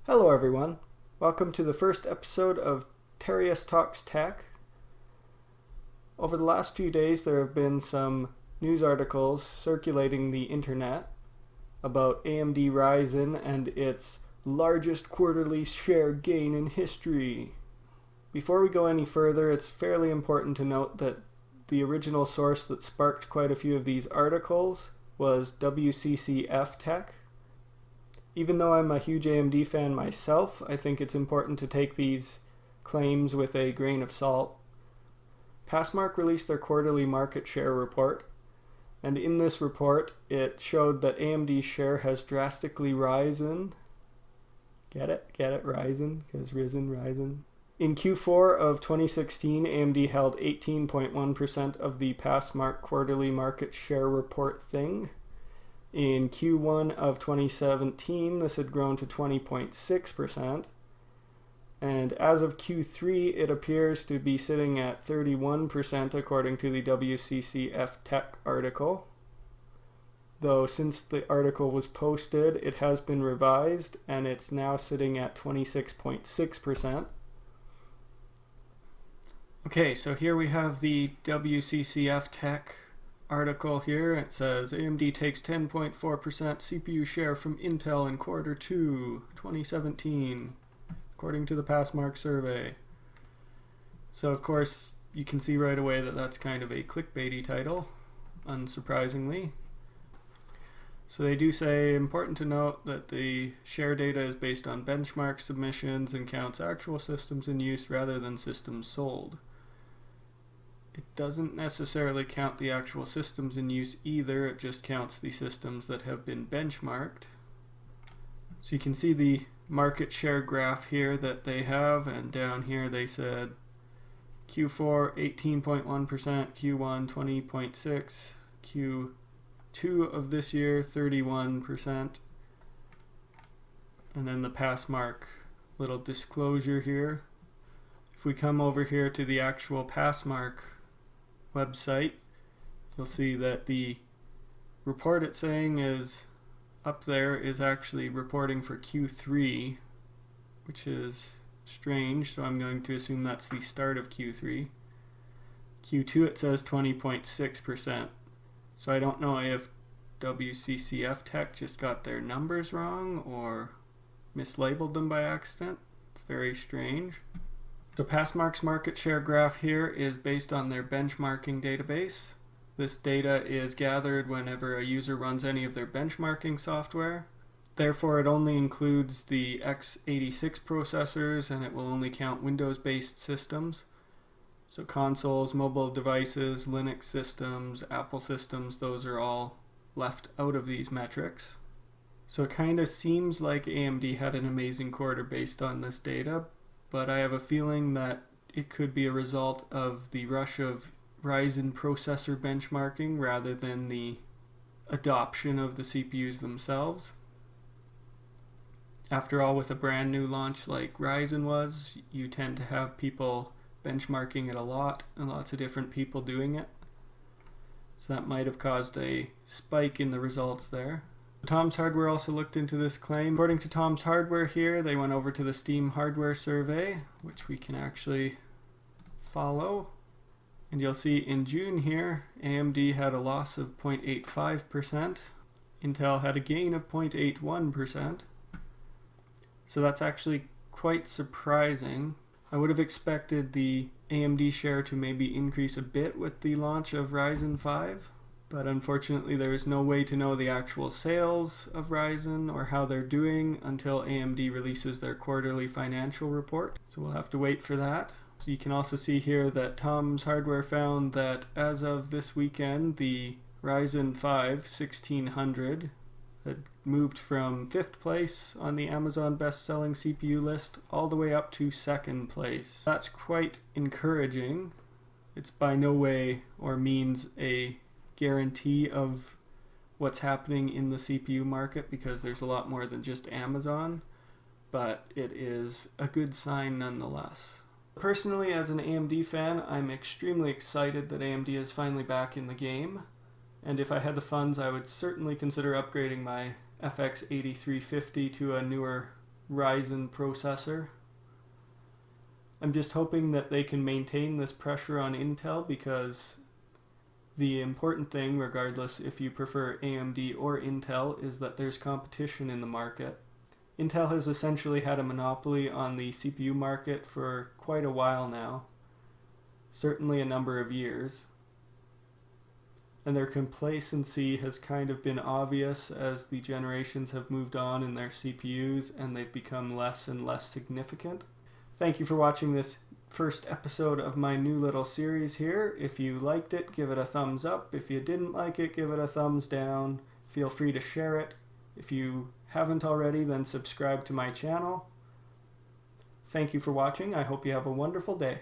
Hello everyone, welcome to the first episode of Terrius Talks Tech. Over the last few days there have been some news articles circulating the internet about AMD Ryzen and its largest quarterly share gain in history. Before we go any further, it's fairly important to note that the original source that sparked quite a few of these articles was wccftech. Even though I'm a huge AMD fan myself, I think it's important to take these claims with a grain of salt. PassMark released their quarterly market share report, and in this report it showed that AMD's share has drastically risen. Get it? Ryzen? Because Ryzen. In Q4 of 2016, AMD held 18.1% of the PassMark quarterly market share report thing. In Q1 of 2017, this had grown to 20.6%, and as of Q3, it appears to be sitting at 31% according to the wccftech article. Though since the article was posted, it has been revised, and it's now sitting at 26.6%. Okay, so here we have the wccftech article here. It says AMD takes 10.4% CPU share from Intel in quarter 2 2017 according to the PassMark survey. So of course you can see right away that that's kind of a clickbaity title, unsurprisingly. So they do say, important to note that the share data is based on benchmark submissions and counts actual systems in use rather than systems sold. It doesn't necessarily count the actual systems in use either, it just counts the systems that have been benchmarked. So you can see the market share graph here that they have, and down here they said Q4 18.1%, Q1 20.6%, Q2 of this year 31%, and then the PassMark little disclosure here. If we come over here to the actual PassMark website, you'll see that the report it's saying is up there is actually reporting for Q3, which is strange, so I'm going to assume that's the start of Q3. Q2 it says 20.6%, so I don't know if wccftech just got their numbers wrong or mislabeled them by accident. It's very strange. So PassMark's market share graph here is based on their benchmarking database. This data is gathered whenever a user runs any of their benchmarking software. Therefore, it only includes the x86 processors, and it will only count Windows-based systems. So consoles, mobile devices, Linux systems, Apple systems, those are all left out of these metrics. So it kind of seems like AMD had an amazing quarter based on this data, but I have a feeling that it could be a result of the rush of Ryzen processor benchmarking rather than the adoption of the CPUs themselves. After all, with a brand new launch like Ryzen was, you tend to have people benchmarking it a lot and lots of different people doing it. So that might have caused a spike in the results there. Tom's Hardware also looked into this claim. According to Tom's Hardware here, they went over to the Steam hardware survey, which we can actually follow. And you'll see in June here, AMD had a loss of 0.85%. Intel had a gain of 0.81%. So that's actually quite surprising. I would have expected the AMD share to maybe increase a bit with the launch of Ryzen 5. But unfortunately there is no way to know the actual sales of Ryzen or how they're doing until AMD releases their quarterly financial report. So we'll have to wait for that. So you can also see here that Tom's Hardware found that as of this weekend, the Ryzen 5 1600 had moved from 5th place on the Amazon best-selling CPU list all the way up to 2nd place. That's quite encouraging. It's by no way or means a guarantee of what's happening in the CPU market, because there's a lot more than just Amazon, but it is a good sign nonetheless. Personally, as an AMD fan, I'm extremely excited that AMD is finally back in the game, and if I had the funds I would certainly consider upgrading my FX 8350 to a newer Ryzen processor. I'm just hoping that they can maintain this pressure on Intel, because the important thing, regardless if you prefer AMD or Intel, is that there's competition in the market. Intel has essentially had a monopoly on the CPU market for quite a while now, certainly a number of years. And their complacency has kind of been obvious as the generations have moved on in their CPUs and they've become less and less significant. Thank you for watching this first episode of my new little series here. If you liked it, give it a thumbs up. If you didn't like it, give it a thumbs down. Feel free to share it. If you haven't already, then subscribe to my channel. Thank you for watching. I hope you have a wonderful day.